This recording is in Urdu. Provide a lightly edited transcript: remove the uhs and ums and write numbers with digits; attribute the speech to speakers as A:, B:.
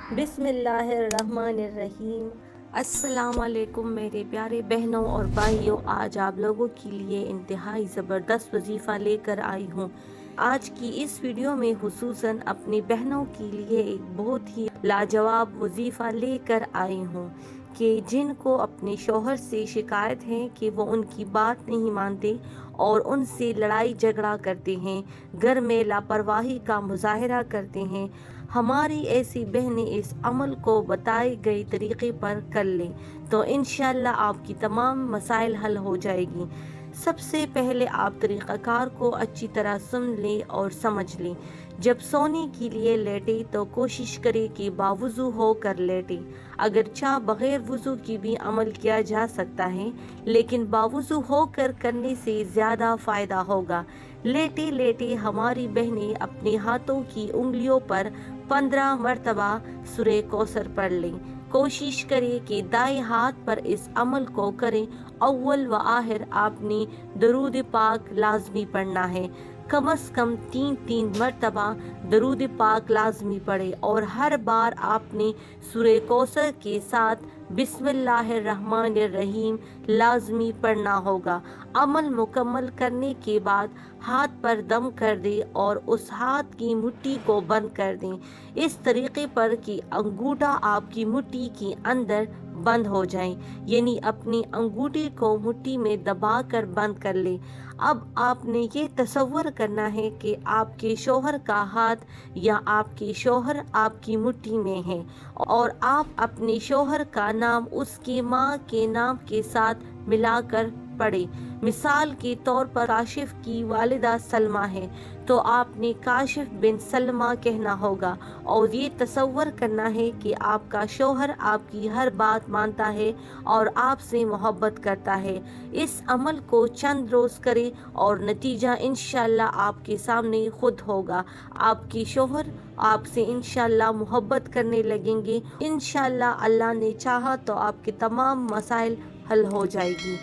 A: بسم اللہ الرحمن الرحیم۔ السلام علیکم میرے پیارے بہنوں اور بھائیوں، آج آپ لوگوں کے لیے انتہائی زبردست وظیفہ لے کر آئی ہوں۔ آج کی اس ویڈیو میں خصوصاً اپنی بہنوں کے لیے ایک بہت ہی لاجواب وظیفہ لے کر آئی ہوں کہ جن کو اپنے شوہر سے شکایت ہے کہ وہ ان کی بات نہیں مانتے اور ان سے لڑائی جھگڑا کرتے ہیں، گھر میں لاپرواہی کا مظاہرہ کرتے ہیں۔ ہماری ایسی بہنیں اس عمل کو بتائے گئے طریقے پر کر لیں تو انشاءاللہ آپ کی تمام مسائل حل ہو جائے گی۔ سب سے پہلے آپ طریقہ کار کو اچھی طرح سن لیں اور سمجھ لیں۔ جب سونے کے لیے لیٹے تو کوشش کرے کہ باوضو ہو کر لیٹے۔ اگرچہ بغیر وضو کی بھی عمل کیا جا سکتا ہے، لیکن باوضو ہو کر کرنے سے زیادہ فائدہ ہوگا۔ لیٹے لیٹے ہماری بہنیں اپنے ہاتھوں کی انگلیوں پر 15 مرتبہ سورہ کوثر پڑھ لیں۔ کوشش کریں کہ دائیں ہاتھ پر اس عمل کو کریں۔ اول و آخر آپ نے درود پاک لازمی پڑھنا ہے۔ کم از کم 3 مرتبہ درود پاک لازمی پڑھے اور ہر بار آپ نے سورہ کوثر کے ساتھ بسم اللہ الرحمن الرحیم لازمی پڑھنا ہوگا۔ عمل مکمل کرنے کے بعد ہاتھ پر دم کر دیں اور اس ہاتھ کی مٹھی کو بند کر دیں، اس طریقے پر کہ انگوٹھا آپ کی مٹھی کے اندر بند ہو جائیں، یعنی اپنی انگوٹھی کو مٹھی میں دبا کر بند کر لیں۔ اب آپ نے یہ تصور کرنا ہے کہ آپ کے شوہر کا ہاتھ یا آپ کے شوہر آپ کی مٹھی میں ہیں اور آپ اپنے شوہر کا نام اس کی ماں کے نام کے ساتھ ملا کر پڑھیں۔ مثال کے طور پر کاشف کی والدہ سلمہ ہے تو آپ نے کاشف بن سلمہ کہنا ہوگا اور یہ تصور کرنا ہے کہ آپ کا شوہر آپ کی ہر بات مانتا ہے اور آپ سے محبت کرتا ہے۔ اس عمل کو چند روز کریں اور نتیجہ انشاءاللہ آپ کے سامنے خود ہوگا۔ آپ کے شوہر آپ سے انشاءاللہ محبت کرنے لگیں گے۔ انشاءاللہ اللہ نے چاہا تو آپ کے تمام مسائل حل ہو جائے گی۔